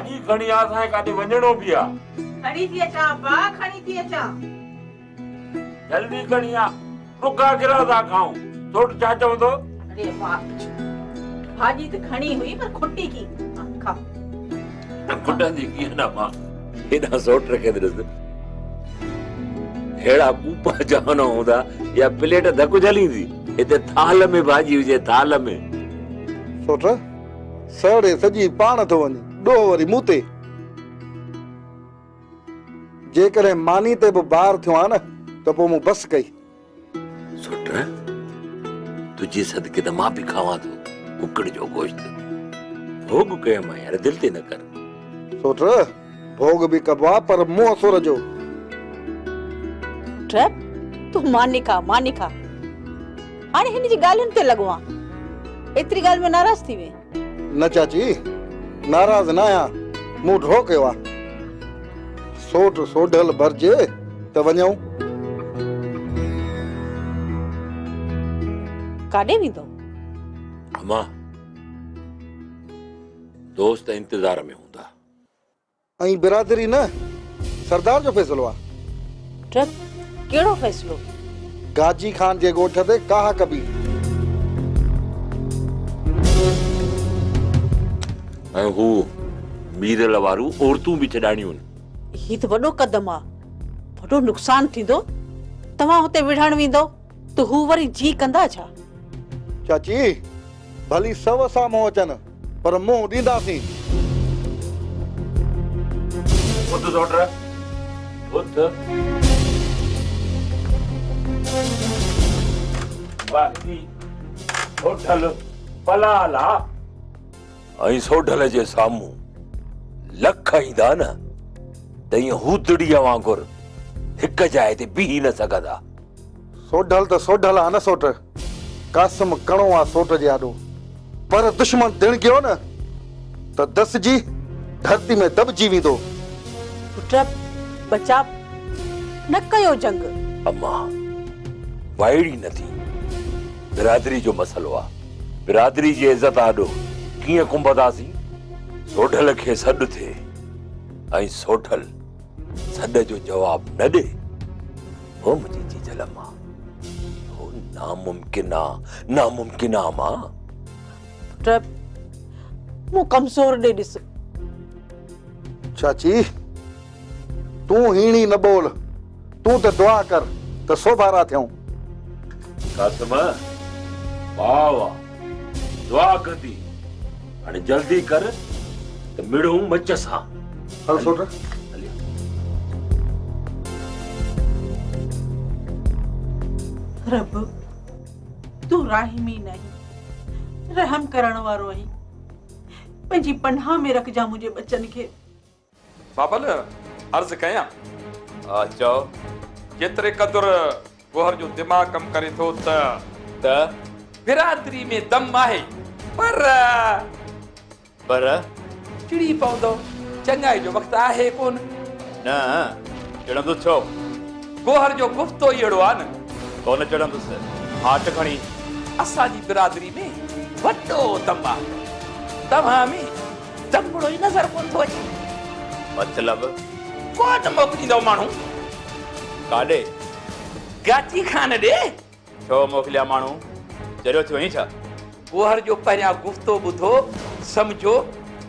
भाजी खणी आ असां काथे वञणो भी आ। खणी थी अचां बा, खणी थी अचां। जल्दी खणी आ, रुका गिरा था खाऊं। छोट छा चवंदो? अरे वाह, भाजी तो खणी हुई पर खुटी की। खा खुटंदी कीअं न मां हेॾा सोट रखे ॾिस। हेड़ा कूपा जहान हूंदा या प्लेट धक झलींदी। हिते थाल में भाजी हुजे, थाल में। सोट सड़े सजी पाण थो वञे, ॾोह वरी मूं ते। जेकॾहिं मानी ते बि बार थियो आहे न त पोइ मूं बस कई। सुट तुझे सदके त मां बि खावां थो कुकड़ जो गोश्त। भोग कयो मां यार, दिल ते न कर। सोट भोग भी कबो आहे पर मुंह सुर जो। ट्रैप तू मानी खा हाणे हिन जी ॻाल्हियुनि ते लॻो आहे। एतिरी ॻाल्हि में नाराज़ थी वे? न चाची, नाराज़ न आहियां, मूं ड्रो कयो आहे। सोट सोढल भरजे त वञूं। काॾे वेंदो? अम्मा दोस्त इंतजार में हूंदा। ऐं बिरादरी न, सरदार जो फैसलो आहे। ट्रैप कहिड़ो फ़ैसिलो? गाजी खान जे ॻोठ ते काह कबी। ऐं हू मीरल वारू औरतूं बि छॾाणियूं आहिनि। ही त वॾो कदम आहे, वॾो नुक़सान थींदो। तव्हां हुते विढ़ण वेंदो त हू वरी जी कंदा छा? चाची भली सव साम्हूं अचनि पर मुंहुं ॾींदासीं। उथ सोट उथ। बाकी सोढल पलाला ऐं सोढल जे साम्हूं लख ईंदा न त ईअं हूतड़ीअ वांगुरु हिक जाइ ते बीह न सघंदा। सोढल त सोढल आहे न सोट, कासम कणो आहे सोट जे आॾो। पर दुश्मन दिण गयो न त दसजी धरती में दबजी वेंदो। ट्रैप बचा न कयो जंग। अम्मा वाइड़ी न थी, बिरादरी जो मसलो आहे। बिरादरी जी इज़त आॾो कीअं कुंभदासीं? सोढल खे सॾ थिए ऐं सोढल सॾ जो जवाब न ॾे, हो मुंहिंजी जीजल मां, हो नामुमकिन आहे मां। ट्रैप मूं कमज़ोर ॾे ॾिस। चाची तूं हीणी न बोल, तूं त दुआ कर त सोभारा थियूं। कासम वाह वाह, दुआ कंदी हाणे जल्दी कर त मिड़ूं मच सां। हल सोट। रब तू राहिमी नहीं, रहम करण वारो आहीं। पंहिंजी पनाह में रखजा मुंहिंजे बच्चन खे। बाबल अर्ज कयां? चओ। जेतिरे क़दुरु गोहर जो दिमाग़ कम करे थो त बिरादरी में दम आहे, पर चिड़ी पवंदो। चङाई जो वक़्तु आहे कोन। न चढ़ंदो छो? गोहर जो गुफ़्तो ई अहिड़ो आहे न। कोन चढ़ंदुसि, हाट खणी। असांजी बिरादरी में वॾो दम आहे, तव्हां में दमड़ो ई नज़र कोन थो अचे। मतलब कोन मोकिलींदो माण्हू? काॾे? गाची खान ॾे। छो मोकिलिया माण्हू? जरियो थियो ई छा? गोहर जो पहिरियां गुफ़्तो ॿुधो सम्झो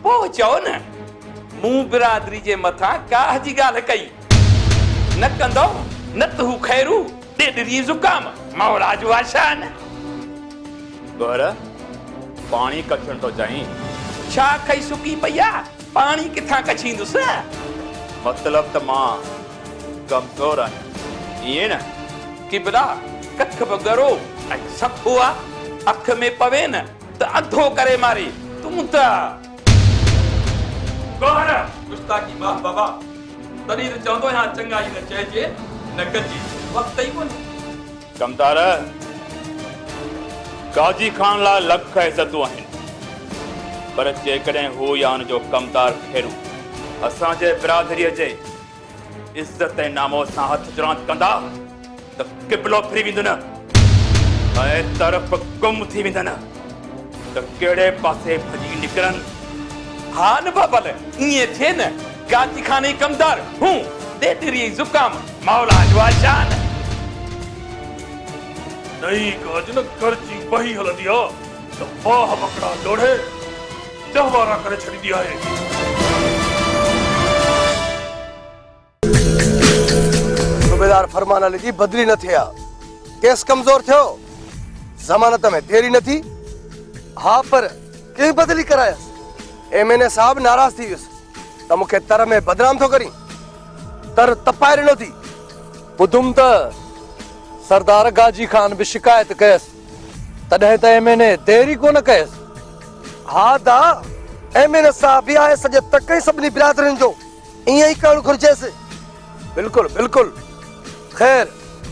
पोइ चओ न। मूं बिरादरी जे मथां काह जी ॻाल्हि कई न कंदो न त हू खैरू ॾेडरी ज़ुकाम मौला जो आशान। गोहर पाणी कछण थो चाहीं? छा खई सुकी पई आहे, पाणी किथां कछींदुसि? मतलब त मां कमज़ोर आहियां ईअं न? किबला कख बगरो ऐं सखो आहे, अख में पवे न त अधो करे मारे। तूं त गोहर गुस्ताखी वाह बाबा, तॾहिं त चवंदो आहियां चङाई न चइजे न कजे, वक़्तु ई कोन्हे। कमदार गाजी खान लाइ लख इज़तूं आहिनि, पर जेकॾहिं हू या हुन जो कमदार खेरू असांजे बिरादरीअ जे इज़त ऐं नामो सां हथ जुरांद कंदा त किबलो फिरी वेंदो न ऐं तरफ़ गुम थी वेंदा न त कहिड़े पासे भॼी निकिरनि हाँ न बाबल ये थे न गाती खाने कमदार हूँ दे तेरी जुकाम मौला जवाशान नहीं गाज न करची बही हल दिया तो बाह बकड़ा लोढ़े जहवारा करे छड़ी दिया है सूबेदार फरमान अली जी बदली न थिया केस कमजोर थियो जमानत में देरी न थी हाँ पर कहीं बदली करायस एमएनए साहब नाराज थी त मुखे तर में बदनाम थो करी तर तपाए ॾिनो थी ॿुधुम त सरदार गाजी खान भी शिकायत कयस तॾहिं त एमएनए देरी कोन कयस हाँ दा एमएनए साहब भी आए सॼे तक सभिनी बिरादरनि जो ईअं ई करणु घुरिजेसि बिल्कुल बिल्कुल खैर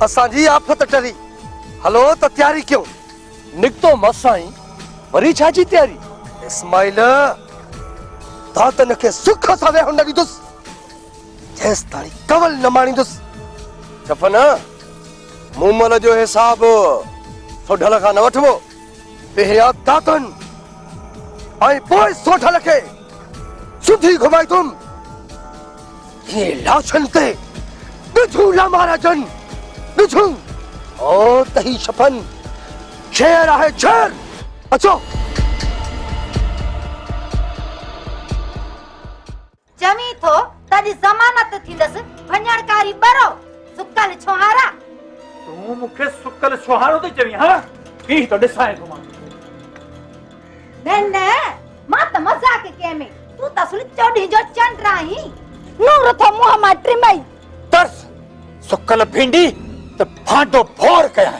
असांजी आफत टरी हलो त तयारी कयो निकतो मसाई वरी छाजी तयारी इस्माइल दातन के सुख सां वेहण न ॾींदुस जेस ताणी कवल न माणींदुस छपन मूमल जो हिसाब सोढल खां न वठबो पहिरियां दातन ऐं पोइ सोढल खे सुधी घुमाईंदुम ये लाशन ते ॾिठूं महाराजन ॾिठूं ओ तही छपन शेर आहे शेर अचो चवी थो ताजी जमानत थींदस भञणकारी बरो सुकल छोहारा तू मुखे सुकल छोहारो ते चवी हां ही तो ॾिसाए थो मां न मां त मजाक के में तू त सुन चोडी जो चंड रही नूर थो मुंह मां ट्रिमई तरस सुकल भिंडी त भांडो भोर कया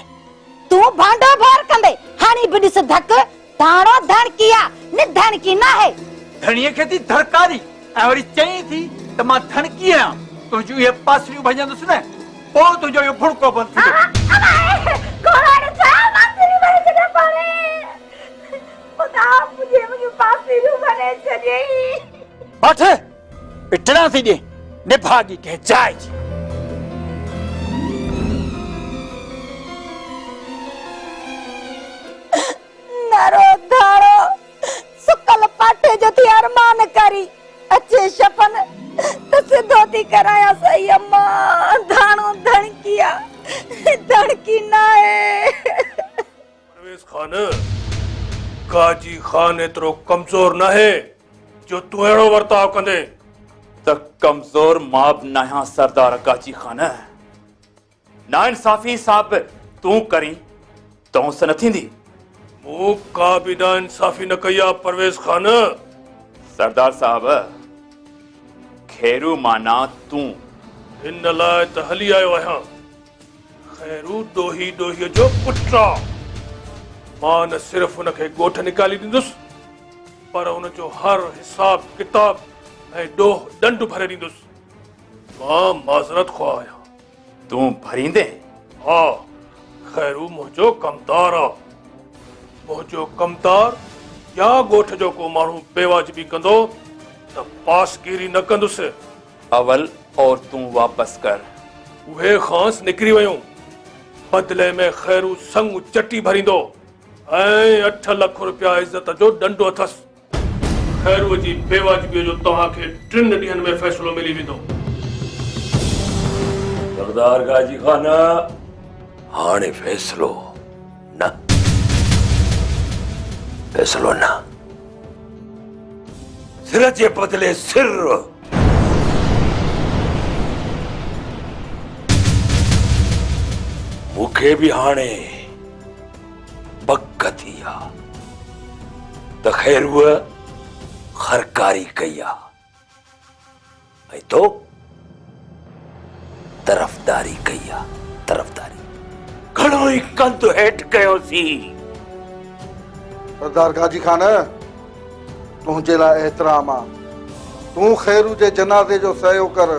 तू भांडो भोर कंदे हानी बिडिस धक धाणो धणकिया नि धणकी ना है धणीअ खे थी धरकारी ऐं वरी चई थी त मां धणकी आहियां तुंहिंजूं इहे पासरियूं भॼंदुसि न पोइ तुंहिंजो इहो भुड़को बंदि थी कोराड़ सा पासरी भरे छॾे पाणे खुदा मुझे पासरियूं भरे छॾे वठ पिटड़ा थी ॾे निभागी के जाइ जी नरो धारो सुकल पाटे जो थी अरमान करी अच्छे शपन त सिद्धो थी कराया सही अम्मा धाणो धणकिया धणकी ना है परवेज खान गाजी खान एतिरो कमज़ोर न है जो तू अहिड़ो वर्ताव कंदे त कमजोर मां बि न आहियां सरदार गाजी खान नाइंसाफ़ी साहब तूं करी तोस न थींदी मूं का बि नाइंसाफ़ी न कई आहे परवेज खान सरदार साहब खैरू माना तूं हिन लाइ त हली आयो आहियां खैरू ॾोही ॾोहीअ जो पुटु आहे मां न सिर्फ़ हुनखे ॻोठ निकाली ॾींदुसि पर हुनजो हर हिसाब किताब ऐं ॾोह ॾंड भरे ॾींदुसि मां माज़रत ख़्वाह आहियां तूं भरींदे हा खैरू मुंहिंजो कमदार आहे मुंहिंजो कमदार या ॻोठ जो को माण्हू बेवाजिबी कंदो त पासगिरी न कंदुसि अवल और तूं वापस कर उहे खांस निकिरी वियूं बदले में खैरू संग चटी भरींदो ऐं 8 लख रुपया इज़त जो ॾंडो अथसि खैरूअ जी बेवाजिबीअ जो तव्हांखे 3 ॾींहंनि में फ़ैसिलो मिली वेंदो सरदार गाजी खान हाणे फ़ैसिलो न फ़ैसिलो न सिर जे बदले सिर मूंखे बि हाणे बक थी आहे त खैरूअ खरकारी कई आहे ऐं तो तरफ़दारी कई आहे तरफ़दारी घणो ई कंद हेठि कयोसीं सरदार गाजी खान तुंहिंजे लाइ एतिराम आहे तूं खैरू जे जनाज़े जो सयो कर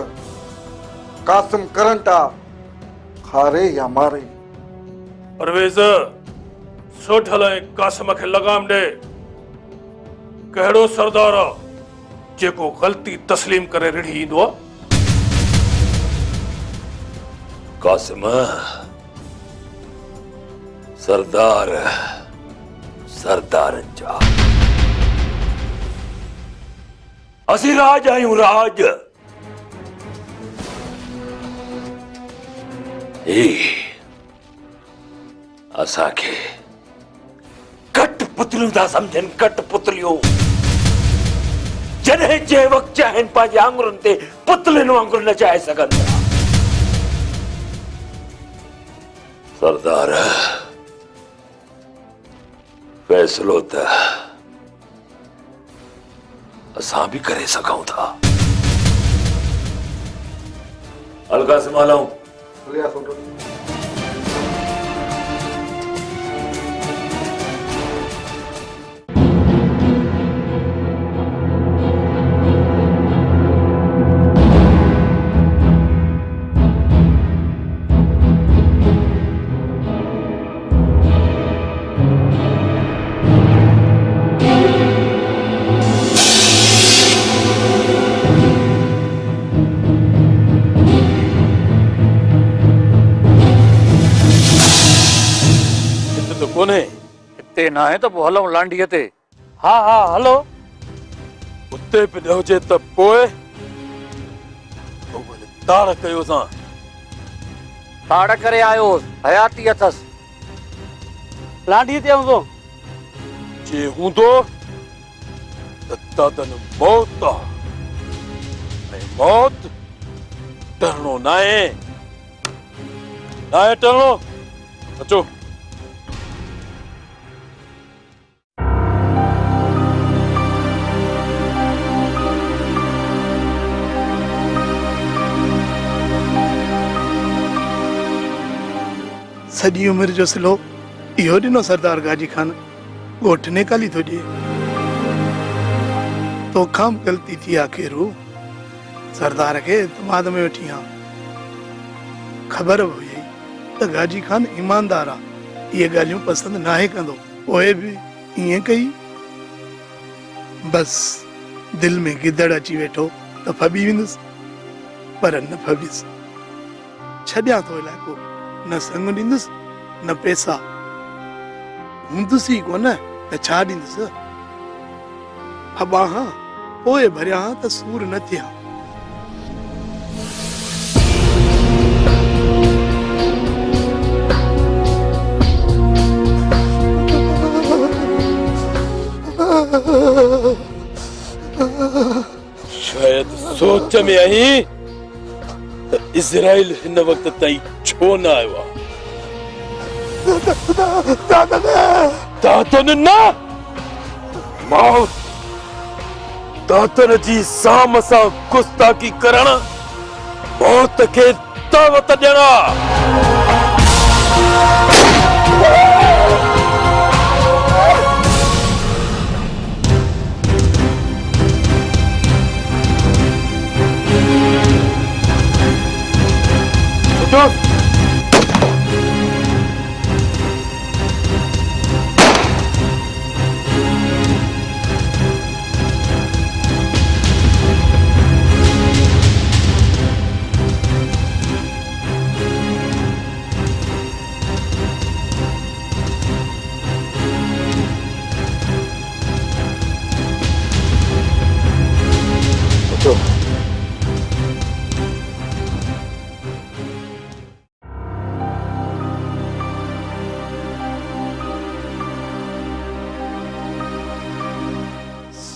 कासिम करंटा खारे या मारे परवेज़ सोढल ऐं कासिम खे लगाम ॾे कहिड़ो सरदार आहे जेको ग़लती तस्लीम करे रिढ़ी ईंदो आहे कासिम सरदारनि जा असी राज आयूं राज। असांखे कठपुतलियूं था समझनि, कठपुतलियूं। जॾहिं जे वक़्तु चाहिनि पंहिंजे आङुरनि ते पुतलियुनि वांगुरु नचाए सघनि था। सरदार, फैसलो त असां बि करे सघूं था। अलका संभालूं। हिते न आहे त पोइ हलूं लांडीअ ते। हा हा हलो। उते बि न हुजे त पोइ ताड़ कयोसां। ताड़ करे आयोसि, हयाती अथसि। लांडीअ ते हूंदो जे हूंदो त तदन मौत आहे। ऐं मौत टरणो न आहे, न आहे टरणो। अचो। सॼी उमिरि जो सिलो इहो ॾिनो सरदार गाजी खान। ॻोठ ने काली थो ॾिए। तोखां बि ग़लती थी आख़िर सरदार खे इतमाद में वठी आ। ख़बर हुई त गाजी खान ईमानदार आ, इहे ॻाल्हियूं पसंदि नाहे कंदो। पोइ बि ईअं कई। बस दिलि में गिदड़ अची वेठो त फबी वेंदुसि, पर न फबियुसि। छॾियां थो इलाइक़ो, न संग ॾींदुसि न पैसा। हूंदुसि ई कोन त छा ॾींदुसि। फबा हां पोइ भरिया हां त सूर न थिया। शायद सोच में आई त इज़राइल हिन वक़्त ताईं छो न आयो आहे। दातन न मौत, दातन जी साम सां गुस्ताखी करण, मौत खे दावत ॾियणा।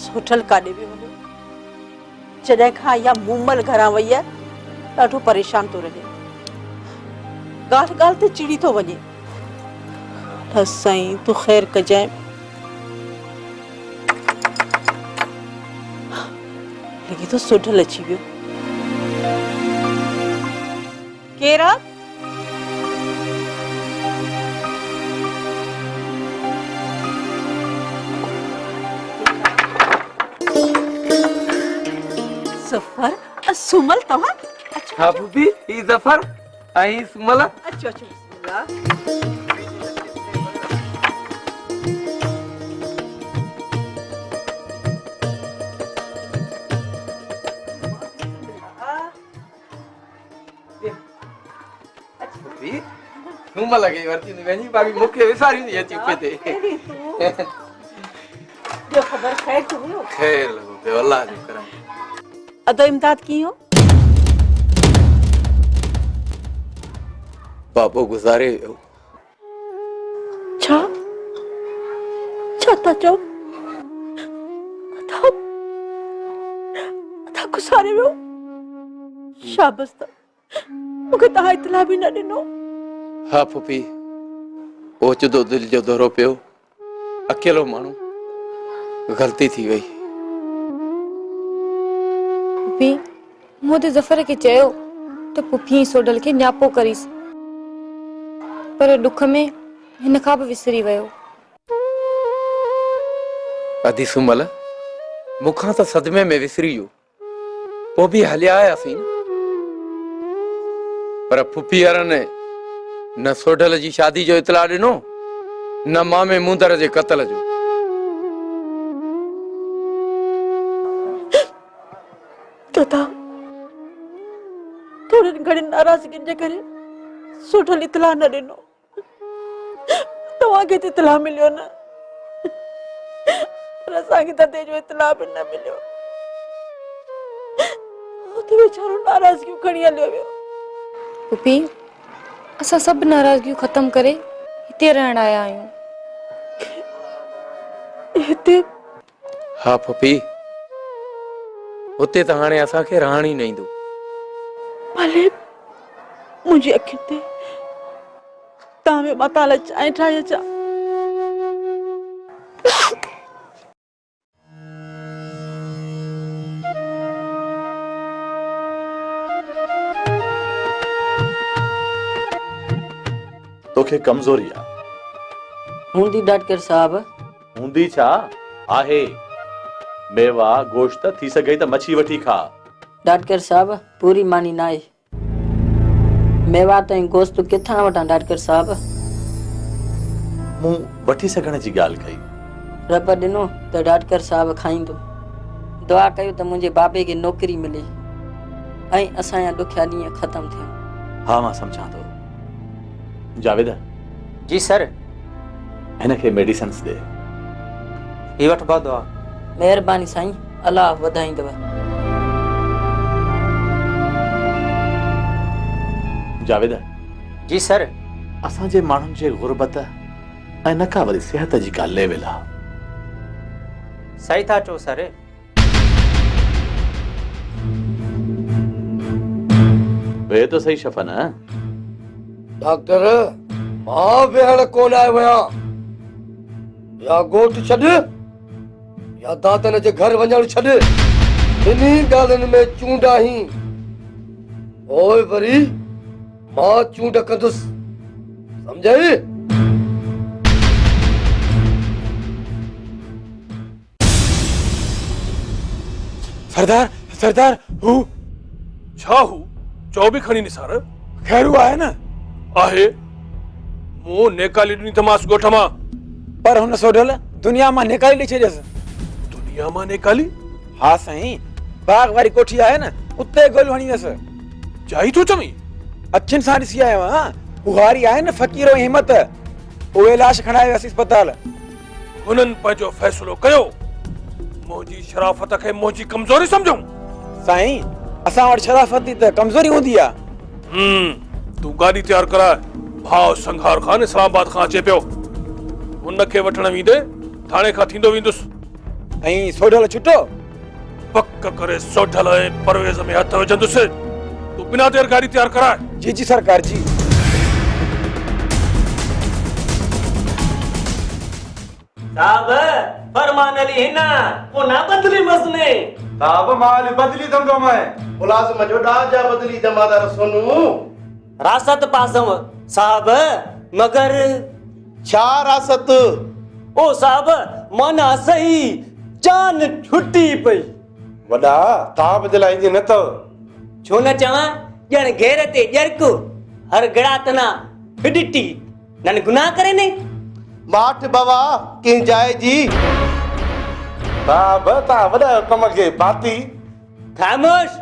सुठल काॾे बि वञो। जॾहिं खां इहा मूमल घरां वई आहे ॾाढो परेशान थो रहे। ॻाल्हि ॻाल्हि ते चिड़ी थो वञे। साईं तूं ख़ैर कजांइ। लॻे थो सुठल अची वियो। केरु आहे? सफर सुमल तव्हां? हाँ बूबी, ही जफर आई सुमला। अचो अचो बिस्मिल्लाह। बूबी सुमला के वरती ने वनी बाबी मुखे विसारी नहीं अची पे थे। जो खबर खैर तो हुयो? खैर लगो पे अल्लाह जो करम। अदो इमदाद की हो बाबो गुज़ारे वियो। छा छा था चो अदा अदा गुज़ारे वियो शाबस था मूंखे तव्हां इतला बि न ॾिनो। हाँ पुपी ओचदो दिल जो दौरो पियो अकेलो माण्हू ग़लती थी वई। पुपी मूं ते ज़फ़र खे चयो त पुफी सोडल खे न्यापो करीस पर दुख में हिन खां बि विसरी वियो। अधी सुमल मूंखां त सदमे में विसरी वियो पोइ बि हलिया आयासीं न। पर पुफी वारनि न सोडल जी शादी जो इतला ॾिनो न मामे मुंदर जे क़त्ल जो। तथा थोड़े घणी नाराज़गी जे करे सोडल इतला न ॾिनो तव्हांखे त इतला मिलियो न पर असांखे त तेजो इतला बि न मिलियो। उते वीचारो नाराज़गियूं खणी हलियो वियो। पुपी असां सभु नाराज़गियूं ख़त्म करे हिते रहण आया आहियूं। हिते हाँ पुपी उते त हाणे असांखे रहण ई न ईंदो। भले मुंहिंजी अखियुनि ते तव्हां में मां तव्हां लाइ चांहि ठाहे अचां। तोखे कमज़ोरी आ हूंदी डॉक्टर साहब। हूंदी छा आहे मेवा गोश्त थी सघे त मच्छी वठी खा। डॉक्टर साहब पूरी मानी ना आहे मेवा ताईं गोश्त किथां वठां डॉक्टर साहब। मूं वठी सघण जी ॻाल्हि कई रब ॾिनो त डॉक्टर साहब खाईंदो। दुआ कयो त मुंहिंजे बाबे खे नौकरी मिले ऐं असांजा ॾुखिया ॾींहं ख़त्म थियनि। हाँ मां सम्झां थो। जावेद जी सर। हिनखे मेडिसिन्स ॾे। ही वठ बा दुआ। महिरबानी साईं अलाह वधाईंदव। जावेद जी सर। असांजे माण्हुनि जे गुरबत ऐं न का वरी सिहत जी का लेवल आ। सही था चओ सर। वे तो सही शफ़न है। डॉक्टर मां वेहण कोन आयो आहियां या गोठ छॾ या दादन जे घर वञण छॾ। इन्ही ॻाल्हियुनि में चूंड आहीं ओए वरी मां चूंड कंदुसि सम्झई। सरदार सरदार हू छा हू चओ बि खणी निसार। खैर हू आहे न आहे मूं नेकाली ॾिनी तमास ॻोठ मां पर हुन सोडल दुनिया मां निकाली ॾेई छॾियसि। दुनिया मां नेकाली? हा साईं बाग वारी कोठी आहे न उते गोल हणी वियसि। जाई तो चमी अखियुनि सां ॾिसी आयो आहियां। उहारी आहे न फ़कीर ऐं हिम्मत उहे लाश खणाए वियसि अस्पताल। हुननि पंहिंजो फ़ैसिलो कयो। मुंहिंजी शराफ़त खे मुंहिंजी कमज़ोरी सम्झूं। साईं असां वटि शराफ़त त कमज़ोरी हूंदी आहे। तूं गाॾी तयारु कराए भाउ संघार खान इस्लामाबाद खां अचे पियो। हुनखे वठण वेंदे थाणे खां थींदो वेंदुसि। ऐं सोढल छुटो पक करे सोढल ऐं परवेज़ में हथ विझंदुसि। तूं बिना देर गाॾी तयारु कराए। जी जी सरकार जी। साहब फरमान अली हिना को ना बदली मसने। साहब माल बदली दमदो मैं मुलाजिम जो डाजा बदली जमादार सोनू रासत पासम साहब मगर छा रासत ओ साहब मना सही जान छुट्टी पई। वडा ता बदलाईंदी न तो छो न चवा जण घेर ते जरकु हर गड़ातना फिडिटी नन गुनाह करे ने माठ बाबा की जाए जी साहब ता वडा कम के बाती खामोश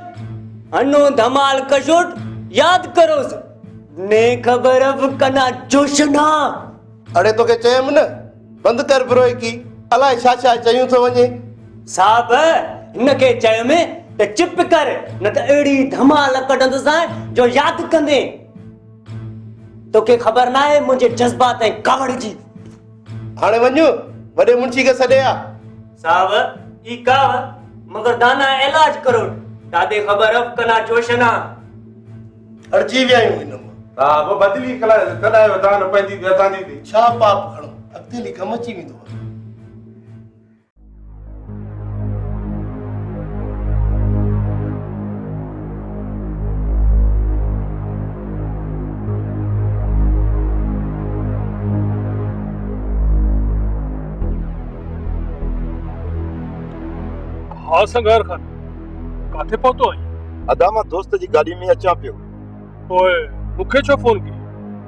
अनु धमाल कशोट याद करो ने खबर अब कना जोशना। अरे तो के चयम न बंद कर ब्रोई की अलाए छा छा चयूं तो वने साहब इनके चय में त त चुप कर, न त अहिड़ी धमाल कढंदुसां जो यादि कंदे। तोखे ख़बर न आहे मुंहिंजे जज़्बात ऐं कावड़ जी। हाणे वञो वॾे मुंशी खे सॾे आ। साहब ई काव मगर दाना इलाज करो। दादे ख़बर अफ कना जोशना अड़जी विया आहियूं हिन मां। साहब बदली कढायो दान पंहिंजी वेतांदी थी। छा पाप खणो, अॻिते हली कमु अची वेंदो। हाँ संगार खान, काथे पहुतो आई? अदा मां दोस्त जी गाड़ी में अचां पियो। ओए मूंखे छो फोन की?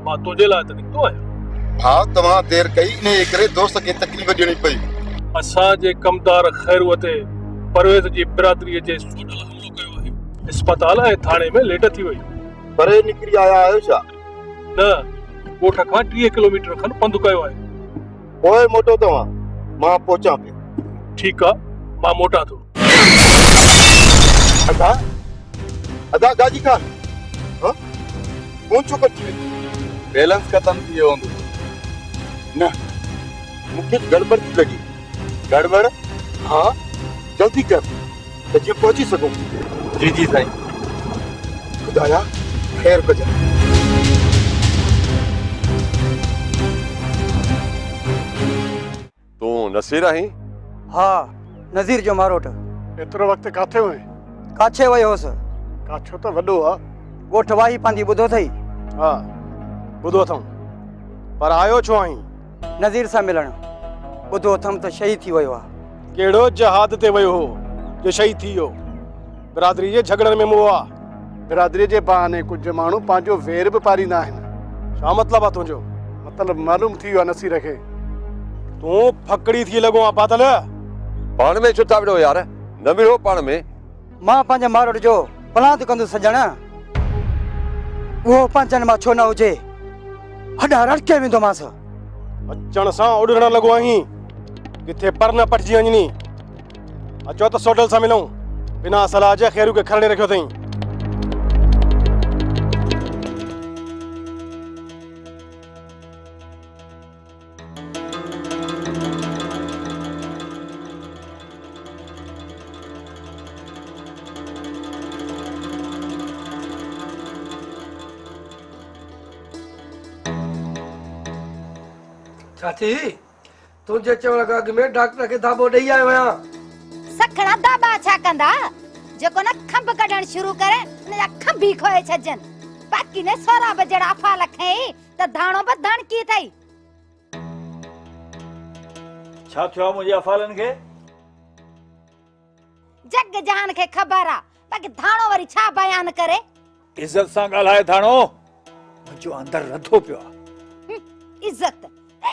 मां तुंहिंजे लाइ त निकितो आहियां। हाँ तव्हां देर कई इन करे दोस्त खे तकलीफ़ ॾियणी पई। असांजे कमदार खैरुअ ते परवेज़ जी बिरादरीअ जे सोडल हमलो कयो आहे। अस्पताल ऐं थाणे में लेट थी वई। परे निकिरी आया आहियो छा? न, ॻोठ खां 30 किलोमीटर खनि पंधु कयो आहे। पोइ मोटो तव्हां, मां पहुचां पियो। ठीकु आहे, मां मोटां थो। अदा अदा गाजी खान, हाँ कौन छो कटी वई? बैलेंस खत्म थी वियो हूंदो। न मूंखे गड़बड़ थी लगी। गड़बड़? हाँ जल्दी कर त जीअं पहुची सघूं। जी जी साईं। खुदाया खैर कजां। तूं नसीर आहीं? हाँ नज़ीर जो मारोट। एतिरो वक़्तु काथे हुए? काछे वियो हुअसि। काछो त वॾो आहे। ॻोठ वाही पंहिंजी ॿुधो अथई? हा ॿुधो अथऊं, पर आयो छो आहीं? नज़ीर सां मिलण। ॿुधो अथमि त शहीद थी वियो आहे। कहिड़ो जहाद ते वियो हो जो शहीद थी वियो? बिरादरी जे झगड़नि में मुंहुं आहे। बिरादरी जे बहाने कुझु माण्हू पंहिंजो वेर बि पारींदा आहिनि। छा मतिलबु आहे तुंहिंजो? मतिलबु मालूम थी वियो आहे नसीर खे। तूं फकड़ी थी लॻो आहे बादल। पाण में छो था विड़ो यार, न विड़ो पाण में। मां पंहिंजे मारोट जो पलांत कंदुसि सजण। उहो पंचनि मां छो न हुजे, हॾा रड़के वेंदोमांसि। अचण सां उॾण लॻो आहीं, किथे पर न पटिजी वञनी। अचो त सोडल सां मिलूं। बिना सलाह जे खैरू खे खरणे रखियो अथई। चाची तुंहिंजे चवण खां अॻु में डॉक्टर खे दाबो ॾेई आयो आहियां। सखणा दाबा छा कंदा? जेको न खंभ कढण शुरू करे उनजा खंभ ई खोए छजन। बाक़ी ने सोरा बजड़ा अफाल खई त धाणो ब धणकी थई। छा थियो मुंहिंजे अफ़ालनि खे? जग जहान खे ख़बर आ, बाक़ी धाणो वरी छा बयान करे? इज्जत सां ॻाल्हाए धाणो, मुंहिंजो अंदर रधो पियो आहे। इज्जत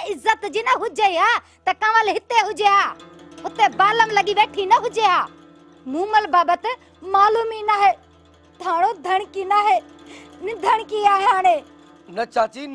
इज्जत जी न हुजे हा त कंवल हिते हुजे हा, हुते बालम लगी बैठी न हुजे हा। मूमल बाबत मालूम ही ना है। धाणो धणकी ना है, नि धणकी आहे हाणे। न चाची